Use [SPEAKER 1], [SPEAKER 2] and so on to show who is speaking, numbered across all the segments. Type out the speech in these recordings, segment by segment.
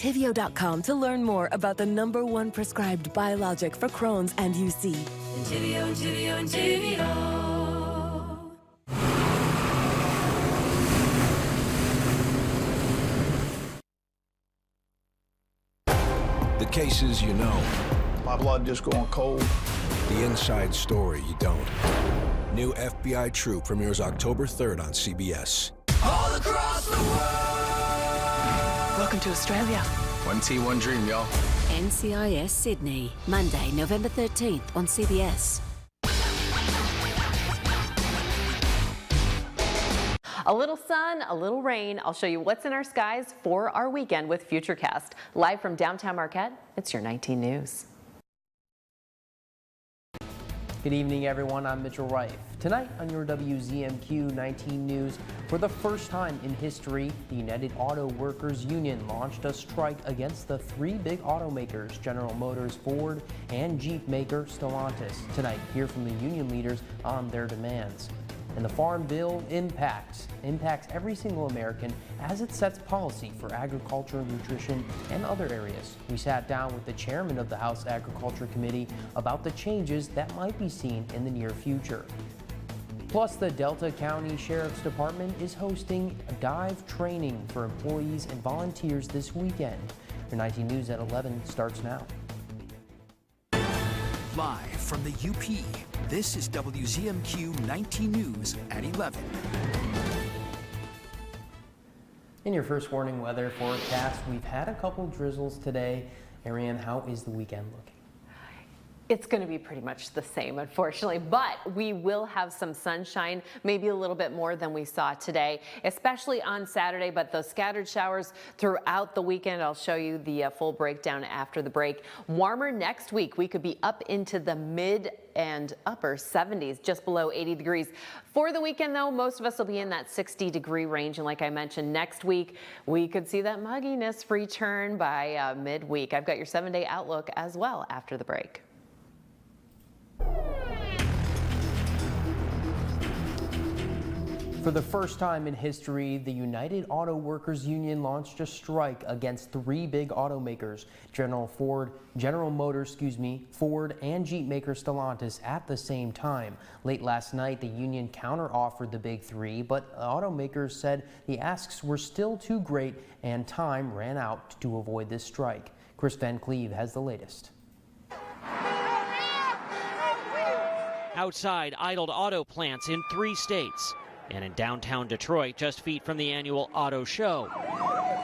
[SPEAKER 1] Entyvio.com to learn more about the #1 prescribed biologic for Crohn's and UC.
[SPEAKER 2] Entyvio, Entyvio, Entyvio.
[SPEAKER 3] The cases you know.
[SPEAKER 4] My blood just going cold.
[SPEAKER 3] The inside story you don't. New FBI True premieres October 3rd on CBS.
[SPEAKER 2] All across the world.
[SPEAKER 1] Welcome to Australia.
[SPEAKER 5] One team, one dream, y'all.
[SPEAKER 6] NCIS Sydney, Monday, November 13th on CBS.
[SPEAKER 7] A little sun, a little rain. I'll show you what's in our skies for our weekend with Futurecast. Live from downtown Marquette, it's your 19 News.
[SPEAKER 8] Good evening, everyone. I'm Mitchell Reif. Tonight on your WZMQ 19 News, for the first time in history, the United Auto Workers Union launched a strike against the three big automakers, General Motors, Ford, and Jeep maker Stellantis. Tonight, hear from the union leaders on their demands. And the Farm Bill impacts every single American as it sets policy for agriculture, nutrition, and other areas. We sat down with the chairman of the House Agriculture Committee about the changes that might be seen in the near future. Plus, the Delta County Sheriff's Department is hosting a dive training for employees and volunteers this weekend. Your 19 News at 11 starts now.
[SPEAKER 9] Live from the UP, this is WZMQ 19 News at 11.
[SPEAKER 8] In your first warning weather forecast, we've had a couple drizzles today. Ariane, how is the weekend looking?
[SPEAKER 7] It's going to be pretty much the same, unfortunately, but we will have some sunshine, maybe a little bit more than we saw today, especially on Saturday, but those scattered showers throughout the weekend. I'll show you the full breakdown after the break. Warmer next week. We could be up into the mid and upper 70s, just below 80 degrees. For the weekend, though, most of us will be in that 60-degree range. And like I mentioned, next week, we could see that mugginess return by midweek. I've got your 7-day outlook as well after the break.
[SPEAKER 8] For the first time in history, the United Auto Workers Union launched a strike against three big automakers, General Motors, Ford, and Jeep maker Stellantis at the same time. Late last night, the union counter-offered the big three, but automakers said the asks were still too great and time ran out to avoid this strike. Chris Van Cleve has the latest.
[SPEAKER 10] Outside idled auto plants in 3 states. And in downtown Detroit, just feet from the annual auto show.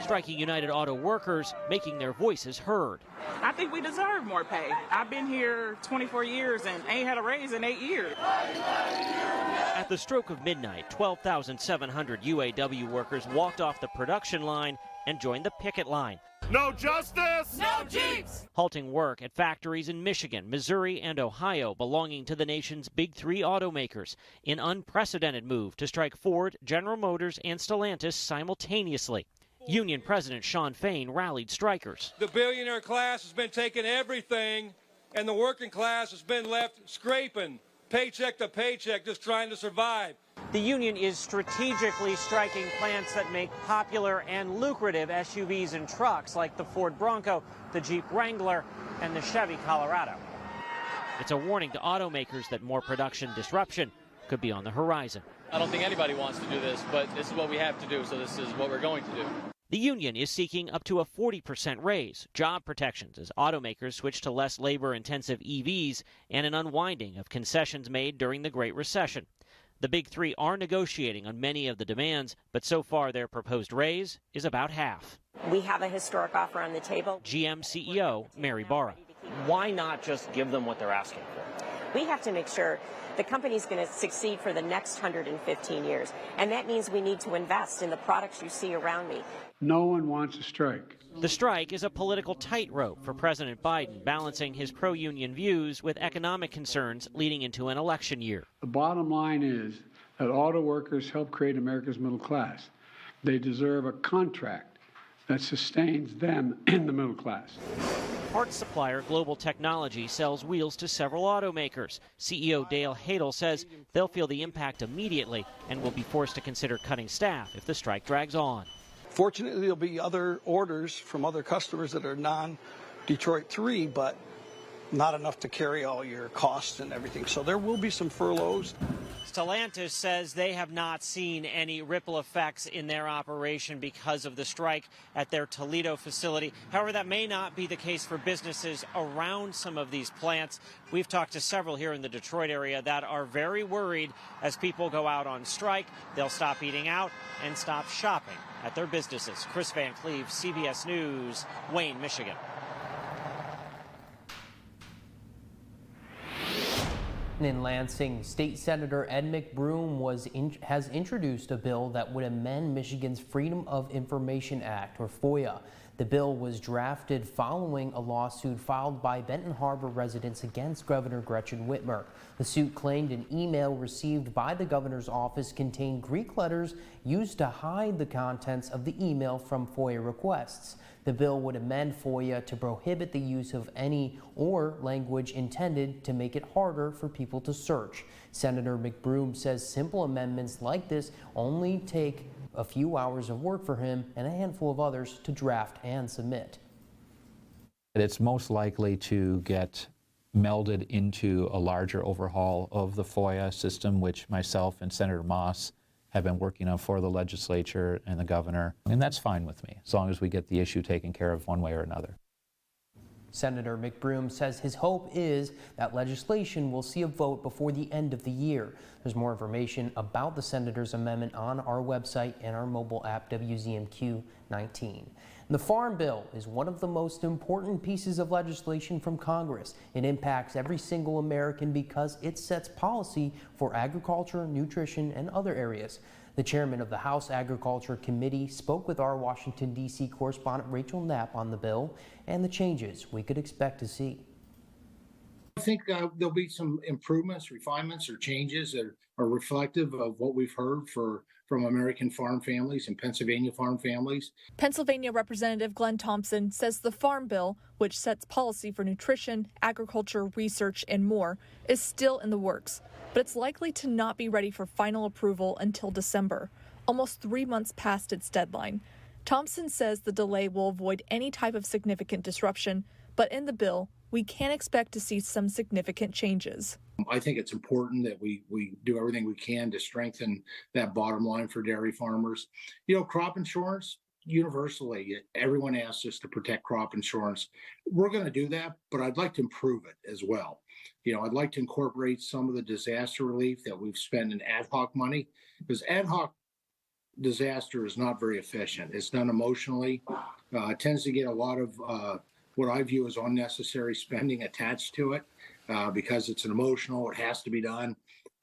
[SPEAKER 10] Striking United Auto Workers, making their voices heard.
[SPEAKER 11] I think we deserve more pay. I've been here 24 years and ain't had a raise in 8 years.
[SPEAKER 10] At the stroke of midnight, 12,700 UAW workers walked off the production line and joined the picket line.
[SPEAKER 12] No justice!
[SPEAKER 11] No Jeeps!
[SPEAKER 10] Halting work at factories in Michigan, Missouri, and Ohio belonging to the nation's big three automakers. An unprecedented move to strike Ford, General Motors, and Stellantis simultaneously. Union President Shawn Fain rallied strikers.
[SPEAKER 12] The billionaire class has been taking everything, and the working class has been left scraping, paycheck to paycheck, just trying to survive.
[SPEAKER 10] The union is strategically striking plants that make popular and lucrative SUVs and trucks like the Ford Bronco, the Jeep Wrangler, and the Chevy Colorado. It's a warning to automakers that more production disruption could be on the horizon.
[SPEAKER 13] I don't think anybody wants to do this, but this is what we have to do, so this is what we're going to do.
[SPEAKER 10] The union is seeking up to a 40% raise, job protections as automakers switch to less labor-intensive EVs, and an unwinding of concessions made during the Great Recession. The big three are negotiating on many of the demands, but so far their proposed raise is about half.
[SPEAKER 14] We have a historic offer on the table.
[SPEAKER 10] GM CEO Mary Barra.
[SPEAKER 15] Why not just give them what they're asking for?
[SPEAKER 14] We have to make sure the company's going to succeed for the next 115 years. And that means we need to invest in the products you see around me.
[SPEAKER 16] No one wants a strike.
[SPEAKER 10] The strike is a political tightrope for President Biden, balancing his pro-union views with economic concerns leading into an election year.
[SPEAKER 16] The bottom line is that auto workers help create America's middle class. They deserve a contract that sustains them in the middle class.
[SPEAKER 10] Parts supplier Global Technology sells wheels to several automakers. CEO Dale Hadel says they'll feel the impact immediately and will be forced to consider cutting staff if the strike drags on.
[SPEAKER 4] Fortunately, there'll be other orders from other customers that are non-Detroit 3, but not enough to carry all your costs and everything. So there will be some furloughs.
[SPEAKER 10] Stellantis says they have not seen any ripple effects in their operation because of the strike at their Toledo facility. However, that may not be the case for businesses around some of these plants. We've talked to several here in the Detroit area that are very worried as people go out on strike. They'll stop eating out and stop shopping at their businesses. Chris Van Cleve, CBS News, Wayne, Michigan.
[SPEAKER 8] In Lansing, State Senator Ed McBroom has introduced a bill that would amend Michigan's Freedom of Information Act, or FOIA. The bill was drafted following a lawsuit filed by Benton Harbor residents against Governor Gretchen Whitmer. The suit claimed an email received by the governor's office contained Greek letters used to hide the contents of the email from FOIA requests. The bill would amend FOIA to prohibit the use of any or language intended to make it harder for people to search. Senator McBroom says simple amendments like this only take a few hours of work for him and a handful of others to draft and submit.
[SPEAKER 17] It's most likely to get melded into a larger overhaul of the FOIA system, which myself and Senator Moss have been working on for the legislature and the governor, and that's fine with me, as long as we get the issue taken care of one way or another.
[SPEAKER 8] Senator McBroom says his hope is that legislation will see a vote before the end of the year. There's more information about the senator's amendment on our website and our mobile app, WZMQ 19. The Farm Bill is one of the most important pieces of legislation from Congress. It impacts every single American because it sets policy for agriculture, nutrition, and other areas. The chairman of the House Agriculture Committee spoke with our Washington, D.C. correspondent Rachel Knapp on the bill and the changes we could expect to see.
[SPEAKER 18] I think there'll be some improvements, refinements, or changes that are reflective of what we've heard from American farm families and Pennsylvania farm families.
[SPEAKER 19] Pennsylvania Representative Glenn Thompson says the Farm Bill, which sets policy for nutrition, agriculture, research, and more, is still in the works, but it's likely to not be ready for final approval until December, almost 3 months past its deadline. Thompson says the delay will avoid any type of significant disruption, but in the bill, we can expect to see some significant changes.
[SPEAKER 18] I think it's important that we do everything we can to strengthen that bottom line for dairy farmers. You know, crop insurance, universally, everyone asks us to protect crop insurance. We're going to do that, but I'd like to improve it as well. You know, I'd like to incorporate some of the disaster relief that we've spent in ad hoc money, because ad hoc disaster is not very efficient. It's done emotionally. It tends to get a lot of what I view as unnecessary spending attached to it because it's an emotional, it has to be done.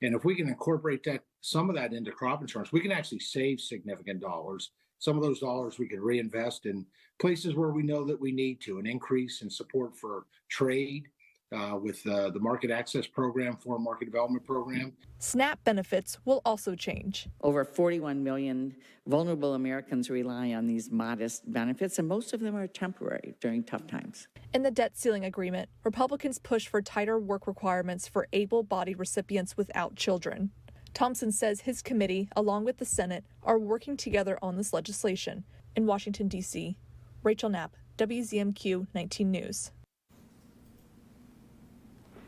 [SPEAKER 18] And if we can incorporate some of that into crop insurance, we can actually save significant dollars. Some of those dollars we could reinvest in places where we know that we need to, an increase in support for trade with the market access program, foreign market development program.
[SPEAKER 19] SNAP benefits will also change.
[SPEAKER 20] Over 41 million vulnerable Americans rely on these modest benefits, and most of them are temporary during tough times.
[SPEAKER 19] In the debt ceiling agreement, Republicans push for tighter work requirements for able-bodied recipients without children. Thompson says his committee, along with the Senate, are working together on this legislation. In Washington, D.C., Rachel Knapp, WZMQ 19 News.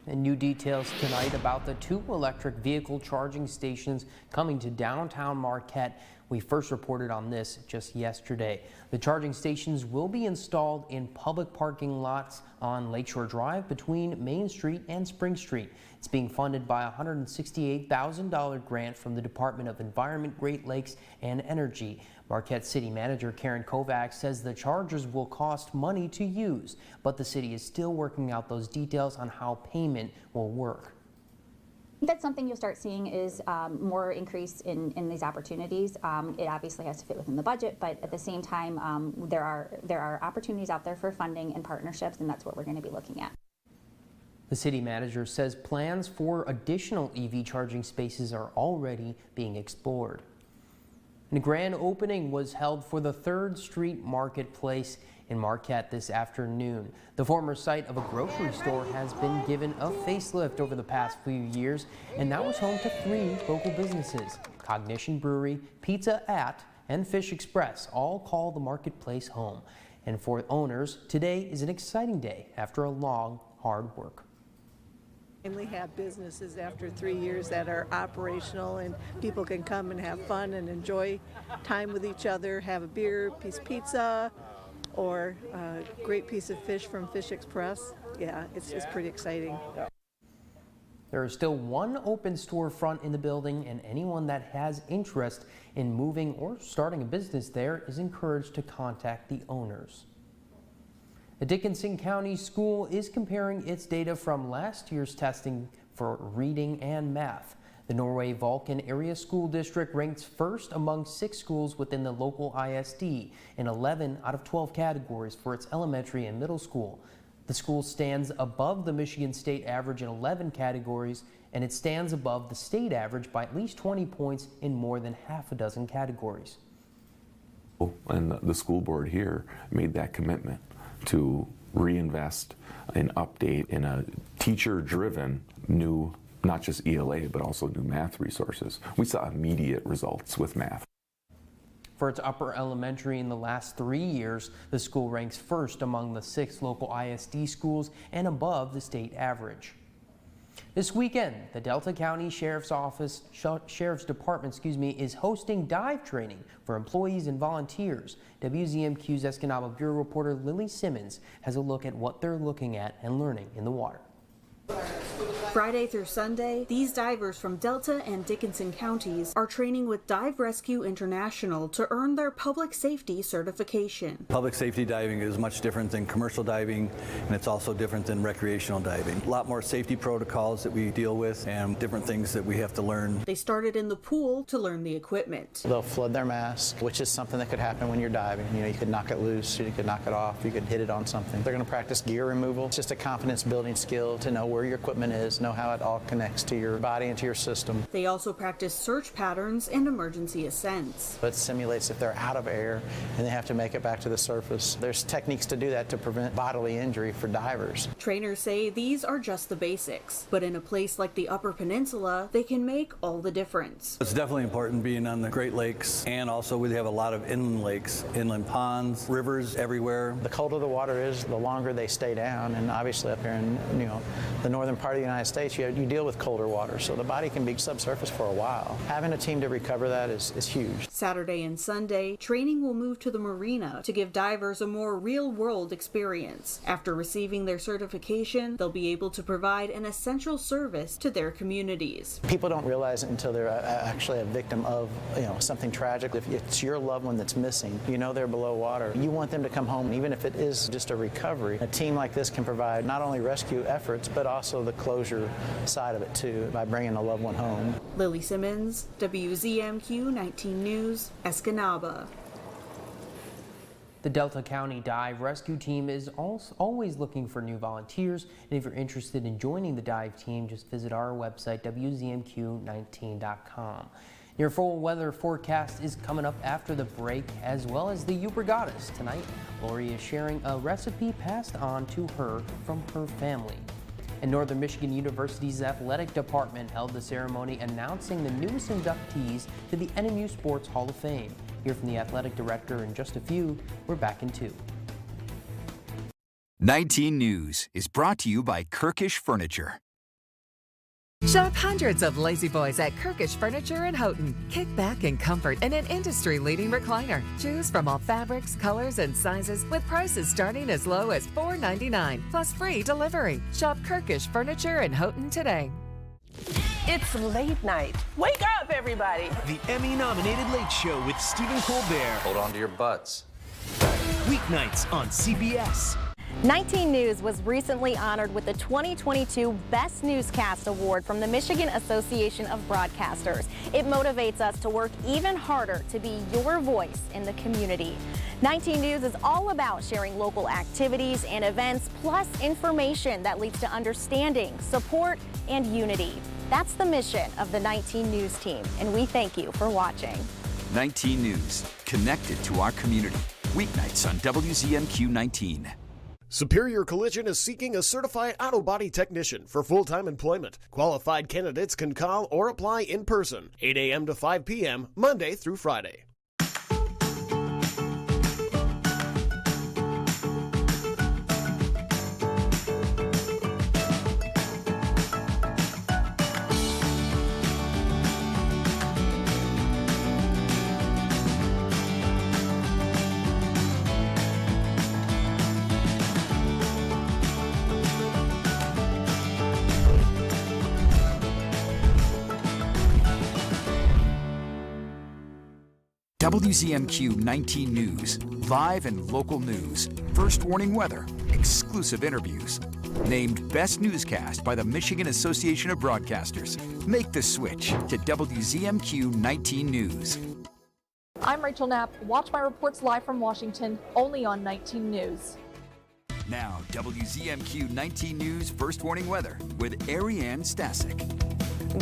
[SPEAKER 8] And new details tonight about the 2 electric vehicle charging stations coming to downtown Marquette. We first reported on this just yesterday. The charging stations will be installed in public parking lots on Lakeshore Drive between Main Street and Spring Street. It's being funded by a $168,000 grant from the Department of Environment, Great Lakes, and Energy. Marquette City Manager Karen Kovacs says the chargers will cost money to use, but the city is still working out those details on how payment will work.
[SPEAKER 21] That's something you'll start seeing is more increase in these opportunities. It obviously has to fit within the budget, but at the same time, there are opportunities out there for funding and partnerships, and that's what we're going to be looking at.
[SPEAKER 8] The city manager says plans for additional EV charging spaces are already being explored. And a grand opening was held for the 3rd Street Marketplace in Marquette this afternoon. The former site of a grocery store has been given a facelift over the past few years and now is home to 3 local businesses: Cognition Brewery, Pizza at, and Fish Express all call the marketplace home. And for owners, today is an exciting day after a long, hard work.
[SPEAKER 3] Finally have businesses after 3 years that are operational and people can come and have fun and enjoy time with each other, have a beer, piece of pizza, or a great piece of fish from Fish Express. Yeah, it's pretty exciting.
[SPEAKER 8] There is still one open storefront in the building, and anyone that has interest in moving or starting a business there is encouraged to contact the owners. The Dickinson County School is comparing its data from last year's testing for reading and math. The Norway Vulcan Area School District ranks first among 6 schools within the local ISD in 11 out of 12 categories for its elementary and middle school. The school stands above the Michigan state average in 11 categories, and it stands above the state average by at least 20 points in more than half a dozen categories.
[SPEAKER 22] And the school board here made that commitment to reinvest and update in a teacher-driven new, not just ELA, but also new math resources. We saw immediate results with math.
[SPEAKER 8] For its upper elementary in the last 3 years, the school ranks first among the 6 local ISD schools and above the state average. This weekend, the Delta County Sheriff's Department, is hosting dive training for employees and volunteers. WZMQ's Escanaba Bureau reporter Lily Simmons has a look at what they're looking at and learning in the water.
[SPEAKER 23] Friday through Sunday, these divers from Delta and Dickinson counties are training with Dive Rescue International to earn their public safety certification.
[SPEAKER 24] Public safety diving is much different than commercial diving, and it's also different than recreational diving. A lot more safety protocols that we deal with and different things that we have to learn.
[SPEAKER 23] They started in the pool to learn the equipment.
[SPEAKER 25] They'll flood their mask, which is something that could happen when you're diving. You know, you could knock it loose, you could knock it off, you could hit it on something. They're going to practice gear removal. It's just a confidence building skill to know where your equipment is, know how it all connects to your body and to your system.
[SPEAKER 23] They also practice search patterns and emergency ascents.
[SPEAKER 25] It simulates if they're out of air and they have to make it back to the surface. There's techniques to do that to prevent bodily injury for divers.
[SPEAKER 23] Trainers say these are just the basics, but in a place like the Upper Peninsula, they can make all the difference.
[SPEAKER 24] It's definitely important being on the Great Lakes, and also we have a lot of inland lakes, inland ponds, rivers everywhere.
[SPEAKER 25] The colder the water is, the longer they stay down, and obviously up here in the northern part of the United States, you deal with colder water, so the body can be subsurface for a while. Having a team to recover that is huge.
[SPEAKER 23] Saturday and Sunday, training will move to the marina to give divers a more real-world experience. After receiving their certification, they'll be able to provide an essential service to their communities.
[SPEAKER 25] People don't realize it until they're actually a victim of something tragic. If it's your loved one that's missing, they're below water. You want them to come home, even if it is just a recovery. A team like this can provide not only rescue efforts, but also the closure side of it too, by bringing a loved one home.
[SPEAKER 23] Lily Simmons, WZMQ 19 News, Escanaba.
[SPEAKER 8] The Delta County Dive Rescue Team is always looking for new volunteers, and if you're interested in joining the dive team, just visit our website, WZMQ19.com. Your full weather forecast is coming up after the break, as well as the Upper Goddess. Tonight, Lori is sharing a recipe passed on to her from her family. And Northern Michigan University's athletic department held the ceremony announcing the newest inductees to the NMU Sports Hall of Fame. Hear from the athletic director in just a few. We're back in 2.
[SPEAKER 9] 19 News is brought to you by Kirkish Furniture.
[SPEAKER 26] Shop hundreds of lazy boys at Kirkish Furniture in Houghton. Kick back in comfort in an industry-leading recliner. Choose from all fabrics, colors, and sizes with prices starting as low as $4.99 plus free delivery. Shop Kirkish Furniture in Houghton today.
[SPEAKER 27] It's late night. Wake up, everybody.
[SPEAKER 28] The Emmy-nominated Late Show with Stephen Colbert.
[SPEAKER 29] Hold on to your butts.
[SPEAKER 28] Weeknights on CBS.
[SPEAKER 30] 19 News was recently honored with the 2022 Best Newscast Award from the Michigan Association of Broadcasters. It motivates us to work even harder to be your voice in the community. 19 News is all about sharing local activities and events, plus information that leads to understanding, support, and unity. That's the mission of the 19 News team, and we thank you for watching.
[SPEAKER 9] 19 News, connected to our community. Weeknights on WZMQ 19.
[SPEAKER 31] Superior Collision is seeking a certified auto body technician for full-time employment. Qualified candidates can call or apply in person, 8 a.m. to 5 p.m., Monday through Friday.
[SPEAKER 9] WZMQ 19 News, live and local news, first warning weather, exclusive interviews. Named Best Newscast by the Michigan Association of Broadcasters. Make the switch to WZMQ 19 News.
[SPEAKER 19] I'm Rachel Knapp. Watch my reports live from Washington, only on 19 News.
[SPEAKER 9] Now, WZMQ 19 News first warning weather with Ariane Stasek.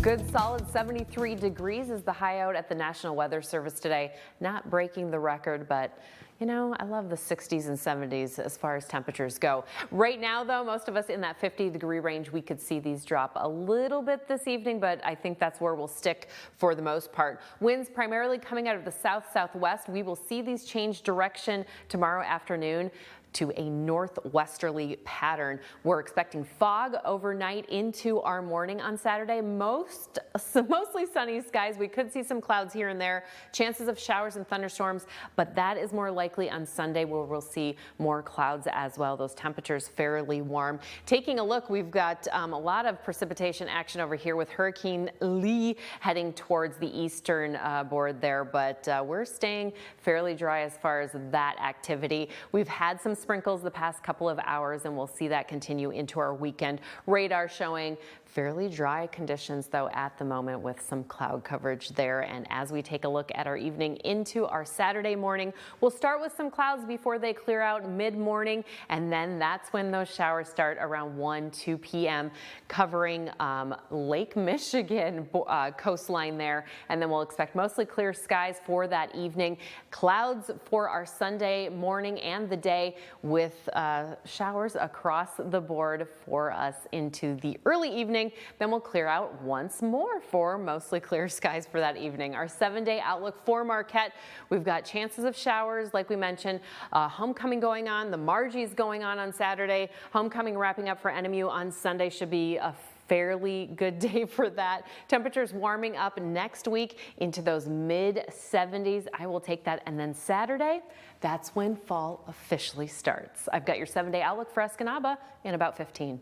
[SPEAKER 1] Good solid 73 degrees is the high out at the National Weather Service today. Not breaking the record, but you know, I love the 60s and 70s as far as temperatures go. Right now, though, most of us in that 50-degree range, we could see these drop a little bit this evening, but I think that's where we'll stick for the most part. Winds primarily coming out of the south-southwest. We will see these change direction tomorrow afternoon to a northwesterly pattern. We're expecting fog overnight into our morning on Saturday. Mostly sunny skies. We could see some clouds here and there. Chances of showers and thunderstorms, but that is more likely on Sunday where we'll see more clouds as well. Those temperatures fairly warm. Taking a look, we've got a lot of precipitation action over here with Hurricane Lee heading towards the eastern board there, but we're staying fairly dry as far as that activity. We've had some sprinkles the past couple of hours, and we'll see that continue into our weekend. Radar showing fairly dry conditions, though, at the moment with some cloud coverage there. And as we take a look at our evening into our Saturday morning, we'll start with some clouds before they clear out mid-morning, and then that's when those showers start around 1-2 p.m. covering Lake Michigan coastline there. And then we'll expect mostly clear skies for that evening. Clouds for our Sunday morning and the day with showers across the board for us into the early evening. Then we'll clear out once more for mostly clear skies for that evening. Our 7-day outlook for Marquette, we've got chances of showers, like we mentioned, homecoming going on, the Margie's going on Saturday, homecoming wrapping up for NMU on Sunday. Should be a fairly good day for that. Temperatures warming up next week into those mid-70s. I will take that. And then Saturday, that's when fall officially starts. I've got your 7-day outlook for Escanaba in about 15.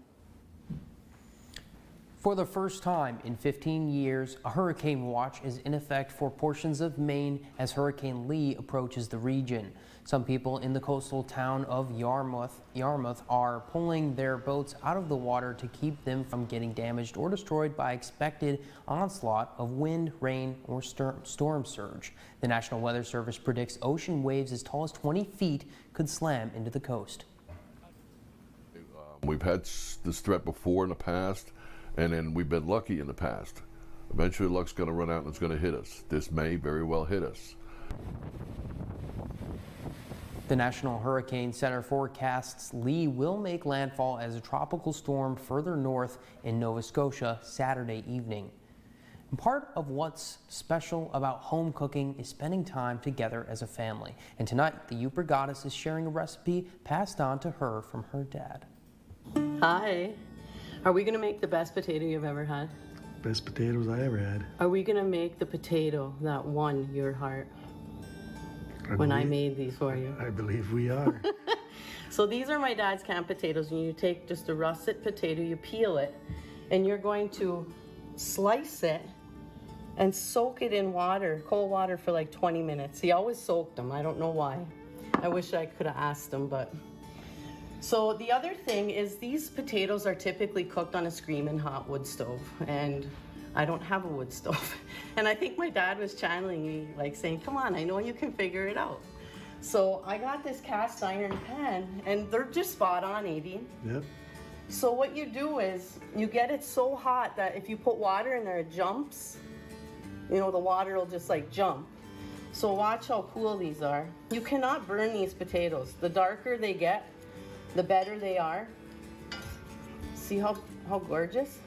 [SPEAKER 8] For the first time in 15 years, a hurricane watch is in effect for portions of Maine as Hurricane Lee approaches the region. Some people in the coastal town of Yarmouth are pulling their boats out of the water to keep them from getting damaged or destroyed by expected onslaught of wind, rain, or storm surge. The National Weather Service predicts ocean waves as tall as 20 feet could slam into the coast.
[SPEAKER 2] We've had this threat before in the past, and then we've been lucky in the past. Eventually luck's going to run out and it's going to hit us. This may very well hit us.
[SPEAKER 8] The National Hurricane Center forecasts Lee will make landfall as a tropical storm further north in Nova Scotia Saturday evening. And part of what's special about home cooking is spending time together as a family. And tonight, the Upper Goddess is sharing a recipe passed on to her from her dad.
[SPEAKER 5] Hi. Are we going to make the best potato you've ever had?
[SPEAKER 6] Best potatoes I ever had.
[SPEAKER 5] Are we going to make the potato that won your heart I made these for you?
[SPEAKER 6] I believe we are.
[SPEAKER 5] So these are my dad's canned potatoes, and you take just a russet potato, you peel it, and you're going to slice it and soak it in water, cold water, for like 20 minutes. He always soaked them. I don't know why. I wish I could have asked him, but... So the other thing is these potatoes are typically cooked on a screaming hot wood stove, and I don't have a wood stove. And I think my dad was channeling me, like saying, come on, I know you can figure it out. So I got this cast iron pan, and they're just spot on, Adie.
[SPEAKER 6] Yep.
[SPEAKER 5] So what you do is you get it so hot that if you put water in there, it jumps. You know, the water will just like jump. So watch how cool these are. You cannot burn these potatoes. The darker they get, the better they are. See how gorgeous?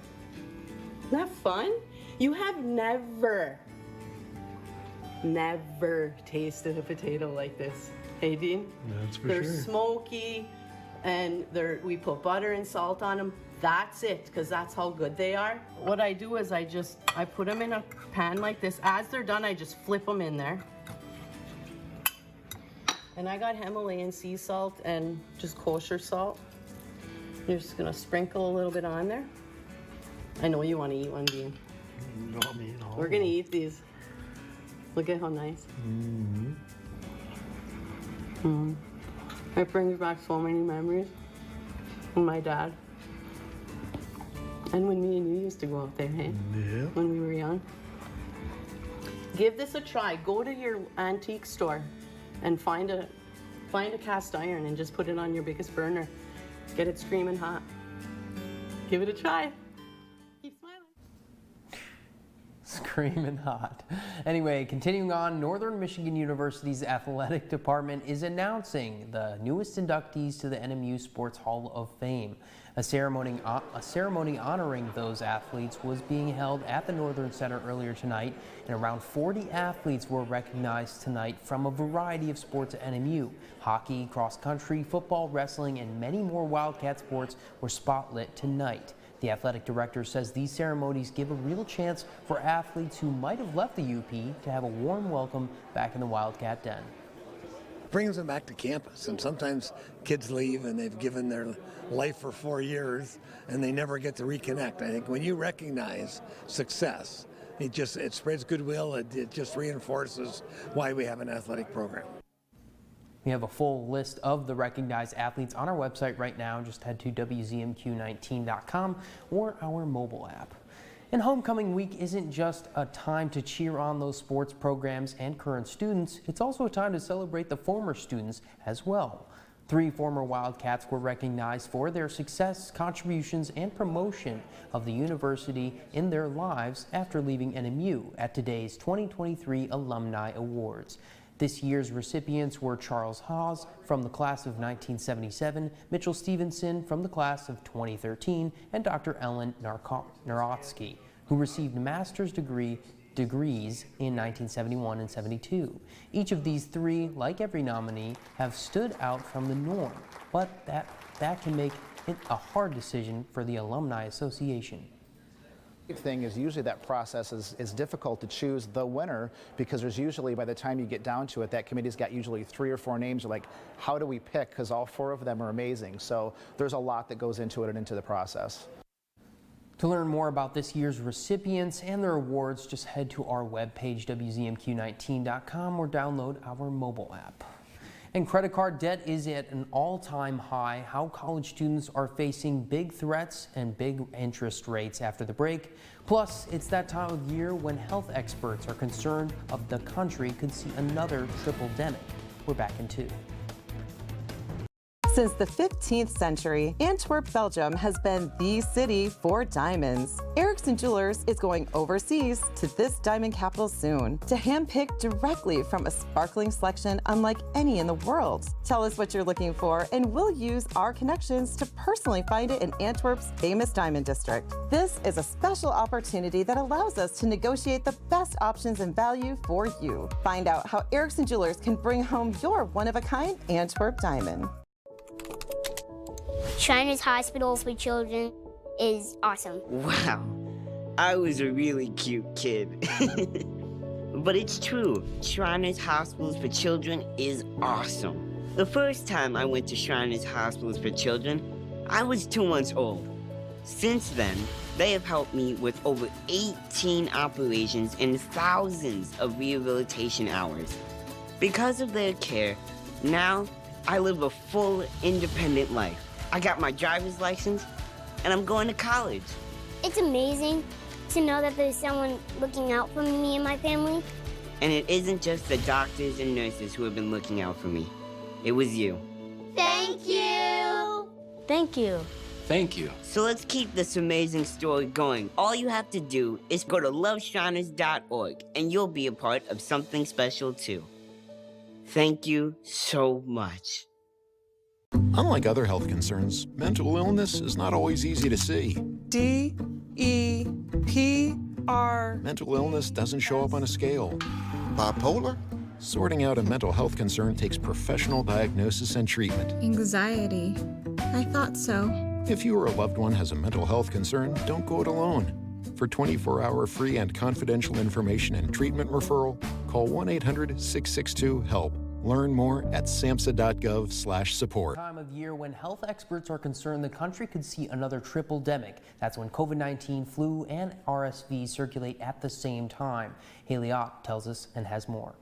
[SPEAKER 5] Isn't that fun? You have never tasted a potato like this, hey Dean?
[SPEAKER 6] That's for
[SPEAKER 5] They're
[SPEAKER 6] sure.
[SPEAKER 5] smoky, and we put butter and salt on them. That's it, because that's how good they are. What I do is I put them in a pan like this. As they're done, I just flip them in there. And I got Himalayan sea salt and just kosher salt. You're just gonna sprinkle a little bit on there. I know you want to eat one, Dean.
[SPEAKER 6] No, me, no.
[SPEAKER 5] We're gonna eat these. Look at how nice.
[SPEAKER 6] Mm-hmm.
[SPEAKER 5] It brings back so many memories with my dad. And when me and you used to go out there, hey?
[SPEAKER 6] Yeah.
[SPEAKER 5] When we were young. Give this a try. Go to your antique store and find a cast iron and just put it on your biggest burner. Get it screaming hot. Give it a try. Keep smiling.
[SPEAKER 8] Screaming hot. Anyway, continuing on, Northern Michigan University's athletic department is announcing the newest inductees to the NMU Sports Hall of Fame. A ceremony honoring those athletes was being held at the Northern Center earlier tonight, and around 40 athletes were recognized tonight from a variety of sports at NMU. Hockey, cross country, football, wrestling, and many more Wildcat sports were spotlit tonight. The athletic director says these ceremonies give a real chance for athletes who might have left the UP to have a warm welcome back in the Wildcat Den.
[SPEAKER 4] Brings them back to campus, and sometimes kids leave and they've given their life for 4 years and they never get to reconnect. I think when you recognize success, it spreads goodwill. It just reinforces why we have an athletic program.
[SPEAKER 8] We have a full list of the recognized athletes on our website right now. Just head to WZMQ19.com or our mobile app. And homecoming week isn't just a time to cheer on those sports programs and current students. It's also a time to celebrate the former students as well. 3 former Wildcats were recognized for their success, contributions, and promotion of the university in their lives after leaving NMU at today's 2023 Alumni Awards. This year's recipients were Charles Haas from the class of 1977, Mitchell Stevenson from the class of 2013, and Dr. Ellen Narodsky, who received master's degrees in 1971 and 72. Each of these 3, like every nominee, have stood out from the norm, but that can make it a hard decision for the Alumni Association.
[SPEAKER 7] The thing is usually that process is difficult to choose the winner, because there's usually, by the time you get down to it, that committee's got usually 3 or 4 names. You're like, how do we pick? Because all 4 of them are amazing. So there's a lot that goes into it and into the process.
[SPEAKER 8] To learn more about this year's recipients and their awards, just head to our webpage, WZMQ19.com, or download our mobile app. And credit card debt is at an all-time high. How college students are facing big threats and big interest rates after the break. Plus, it's that time of year when health experts are concerned of the country could see another triple-demic. We're back in 2.
[SPEAKER 10] Since the 15th century, Antwerp, Belgium has been the city for diamonds. Erickson Jewelers is going overseas to this diamond capital soon to handpick directly from a sparkling selection unlike any in the world. Tell us what you're looking for and we'll use our connections to personally find it in Antwerp's famous diamond district. This is a special opportunity that allows us to negotiate the best options and value for you. Find out how Erickson Jewelers can bring home your one-of-a-kind Antwerp diamond.
[SPEAKER 11] Shriners Hospitals for Children is awesome.
[SPEAKER 12] Wow, I was a really cute kid. But it's true, Shriners Hospitals for Children is awesome. The first time I went to Shriners Hospitals for Children, I was 2 months old. Since then, they have helped me with over 18 operations and thousands of rehabilitation hours. Because of their care, now I live a full, independent life. I got my driver's license, and I'm going to college.
[SPEAKER 11] It's amazing to know that there's someone looking out for me and my family.
[SPEAKER 12] And it isn't just the doctors and nurses who have been looking out for me. It was you.
[SPEAKER 11] Thank you! Thank you.
[SPEAKER 12] Thank you. So let's keep this amazing story going. All you have to do is go to loveshriners.org, and you'll be a part of something special too. Thank you so much.
[SPEAKER 13] Unlike other health concerns, mental illness is not always easy to see.
[SPEAKER 14] D-E-P-R.
[SPEAKER 13] Mental illness doesn't show up on a scale. Bipolar? Sorting out a mental health concern takes professional diagnosis and treatment.
[SPEAKER 14] Anxiety. I thought so.
[SPEAKER 13] If you or a loved one has a mental health concern, don't go it alone. For 24-hour free and confidential information and treatment referral, call 1-800-662-HELP. Learn more at samhsa.gov/support.
[SPEAKER 8] Time of year when health experts are concerned the country could see another triple-demic. That's when COVID-19, flu, and RSV circulate at the same time. Haley Ott tells us and has more.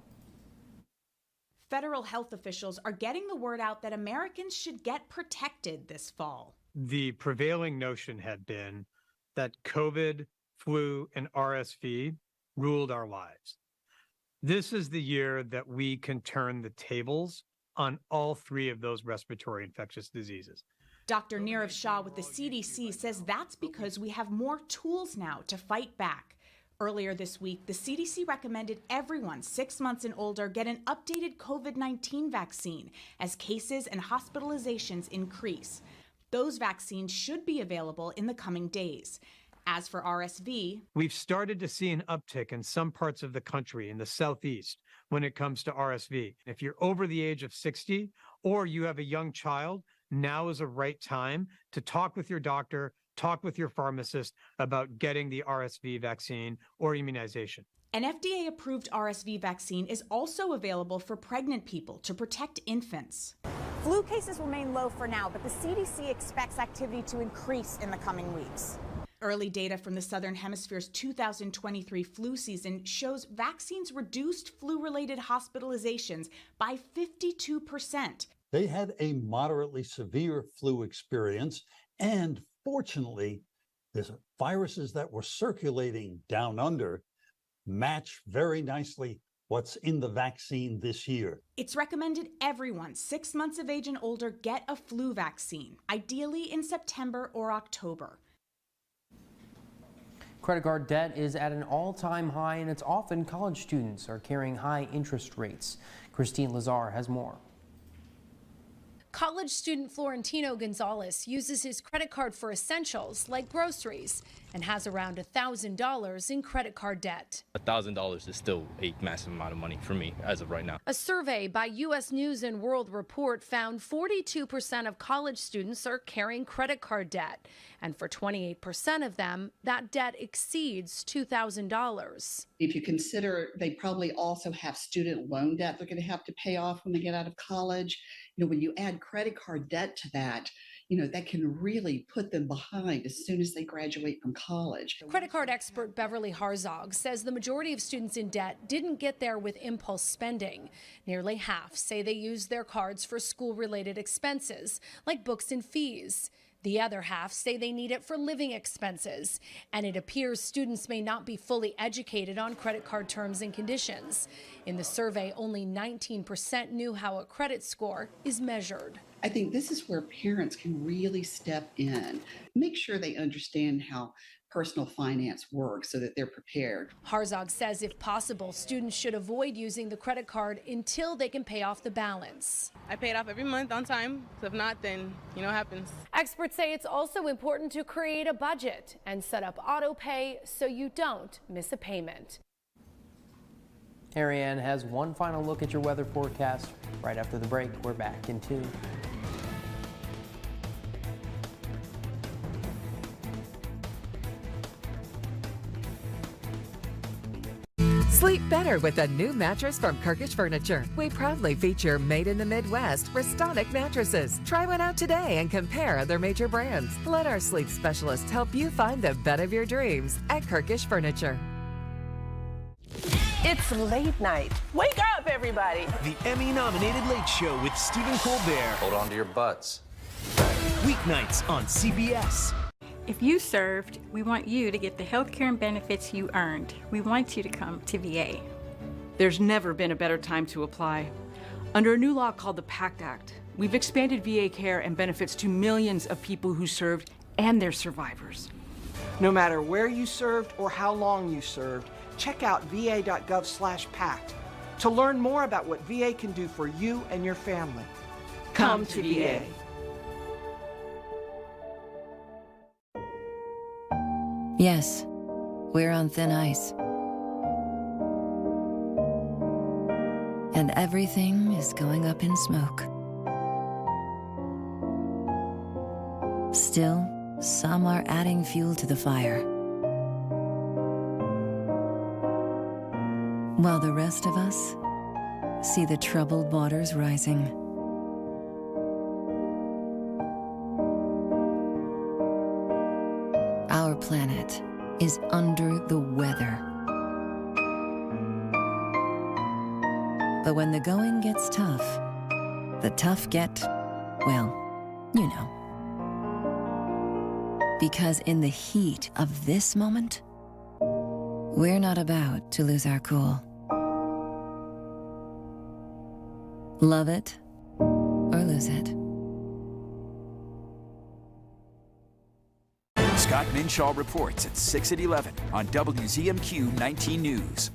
[SPEAKER 3] Federal health officials are getting the word out that Americans should get protected this fall.
[SPEAKER 15] The prevailing notion had been that COVID, flu, and RSV ruled our lives. This is the year that we can turn the tables on all three of those respiratory infectious diseases.
[SPEAKER 3] Dr. Nirav Shah with the CDC says that's because we have more tools now to fight back. Earlier this week, the CDC recommended everyone 6 months and older get an updated COVID-19 vaccine as cases and hospitalizations increase. Those vaccines should be available in the coming days. As for RSV,
[SPEAKER 15] we've started to see an uptick in some parts of the country in the Southeast when it comes to RSV. If you're over the age of 60 or you have a young child, now is a right time to talk with your doctor, talk with your pharmacist about getting the RSV vaccine or immunization.
[SPEAKER 3] an FDA-approved RSV vaccine is also available for pregnant people to protect infants.
[SPEAKER 16] Flu cases remain low for now, but the CDC expects activity to increase in the coming weeks.
[SPEAKER 3] Early data from the Southern Hemisphere's 2023 flu season shows vaccines reduced flu-related hospitalizations by 52%.
[SPEAKER 17] They had a moderately severe flu experience, and fortunately, the viruses that were circulating down under match very nicely what's in the vaccine this year.
[SPEAKER 3] It's recommended everyone 6 months of age and older get a flu vaccine, ideally in September or October.
[SPEAKER 8] Credit card debt is at an all-time high, and it's often college students are carrying high interest rates. Christine Lazar has more.
[SPEAKER 18] College student Florentino Gonzalez uses his credit card for essentials like groceries and has around $1,000 in credit card debt.
[SPEAKER 20] $1,000 is still a massive amount of money for me as of right now.
[SPEAKER 18] A survey by U.S. News and World Report found 42% of college students are carrying credit card debt. And for 28% of them, that debt exceeds $2,000.
[SPEAKER 21] If you consider they probably also have student loan debt they're going to have to pay off when they get out of college. When you add credit card debt to that, that can really put them behind as soon as they graduate from college.
[SPEAKER 18] Credit card expert Beverly Harzog says the majority of students in debt didn't get there with impulse spending. Nearly half say they used their cards for school-related expenses, like books and fees. The other half say they need it for living expenses, and it appears students may not be fully educated on credit card terms and conditions. In the survey, only 19% knew how a credit score is measured.
[SPEAKER 21] I think this is where parents can really step in, make sure they understand how personal finance works so that they're prepared.
[SPEAKER 18] Harzog says if possible, students should avoid using the credit card until they can pay off the balance.
[SPEAKER 22] I pay it off every month on time. So if not, then what happens.
[SPEAKER 18] Experts say it's also important to create a budget and set up auto pay so you don't miss a payment.
[SPEAKER 8] Ariane has one final look at your weather forecast. Right after the break, we're back in 2.
[SPEAKER 26] Sleep better with a new mattress from Kirkish Furniture. We proudly feature made in the Midwest Restonic mattresses. Try one out today and compare other major brands. Let our sleep specialists help you find the bed of your dreams at Kirkish Furniture.
[SPEAKER 27] It's late night. Wake up, everybody.
[SPEAKER 28] The Emmy-nominated Late Show with Stephen Colbert.
[SPEAKER 24] Hold on to your butts.
[SPEAKER 28] Weeknights on CBS.
[SPEAKER 25] If you served, we want you to get the health care and benefits you earned. We want you to come to VA.
[SPEAKER 29] There's never been a better time to apply. Under a new law called the PACT Act, we've expanded VA care and benefits to millions of people who served and their survivors.
[SPEAKER 32] No matter where you served or how long you served, check out va.gov/PACT to learn more about what VA can do for you and your family.
[SPEAKER 29] Come to VA.
[SPEAKER 33] Yes, we're on thin ice. And everything is going up in smoke. Still, some are adding fuel to the fire. While the rest of us see the troubled waters rising. Our planet is under the weather. But when the going gets tough, the tough get, well, you know. Because in the heat of this moment, we're not about to lose our cool. Love it or lose it.
[SPEAKER 1] Scott Minshaw reports at 6 at 11 on WZMQ 19 News.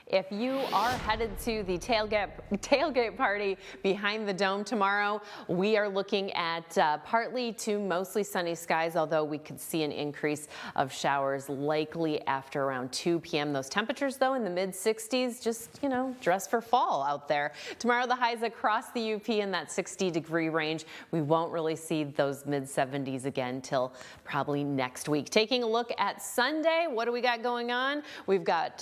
[SPEAKER 2] If you are headed to the tailgate party behind the dome tomorrow, we are looking at partly to mostly sunny skies, although we could see an increase of showers likely after around 2 p.m. Those temperatures, though, in the mid-60s, just, you know, dress for fall out there. Tomorrow, the highs across the UP in that 60-degree range. We won't really see those mid-70s again till probably next week. Taking a look at Sunday, what do we got going on? We've got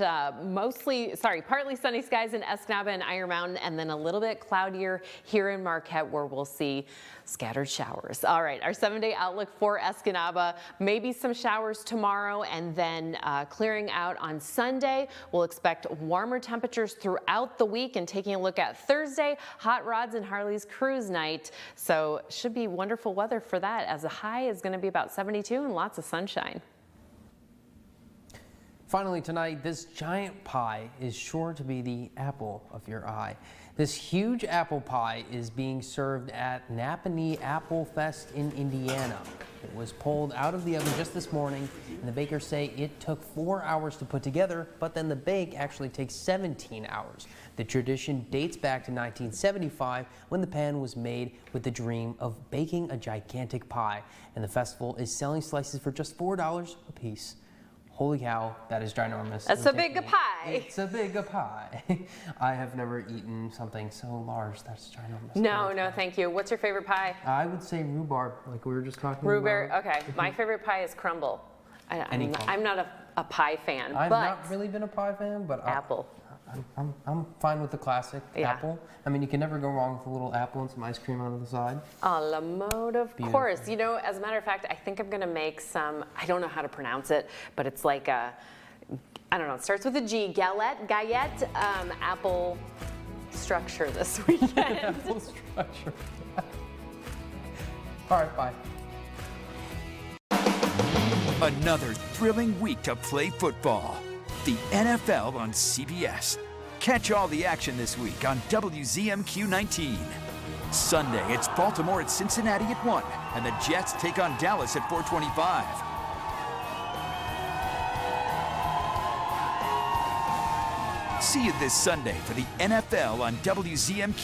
[SPEAKER 2] partly sunny skies in Escanaba and Iron Mountain, and then a little bit cloudier here in Marquette, where we'll see scattered showers. All right, our 7-day outlook for Escanaba, maybe some showers tomorrow, and then clearing out on Sunday. We'll expect warmer temperatures throughout the week, and taking a look at Thursday, Hot Rods and Harley's cruise night. So should be wonderful weather for that, as the high is going to be about 72 and lots of sunshine.
[SPEAKER 8] Finally tonight, this giant pie is sure to be the apple of your eye. This huge apple pie is being served at Napanee Apple Fest in Indiana. It was pulled out of the oven just this morning, and the bakers say it took 4 hours to put together, but then the bake actually takes 17 hours. The tradition dates back to 1975, when the pan was made with the dream of baking a gigantic pie, and the festival is selling slices for just $4 a piece. Holy cow, that is ginormous.
[SPEAKER 2] That's a big pie.
[SPEAKER 8] It's a big pie. I have never eaten something so large. That's ginormous.
[SPEAKER 2] No, thank you. What's your favorite pie?
[SPEAKER 8] I would say rhubarb, like we were just talking
[SPEAKER 2] Rhubarb,
[SPEAKER 8] about.
[SPEAKER 2] okay. My favorite pie is crumble. I'm not a pie fan,
[SPEAKER 8] I've
[SPEAKER 2] but
[SPEAKER 8] not really been a pie fan, but
[SPEAKER 2] apple.
[SPEAKER 8] I'm fine with the classic apple. I mean, you can never go wrong with a little apple and some ice cream on the side.
[SPEAKER 2] A la mode, of course. You know, as a matter of fact, I think I'm going to make some, I don't know how to pronounce it, but it's like a, I don't know, it starts with a G, galette, apple structure this weekend.
[SPEAKER 8] Apple structure. All right, bye.
[SPEAKER 1] Another thrilling week to play football. The NFL on CBS. Catch all the action this week on WZMQ 19. Sunday, it's Baltimore at Cincinnati at 1, and the Jets take on Dallas at 4:25. See you this Sunday for the NFL on WZMQ.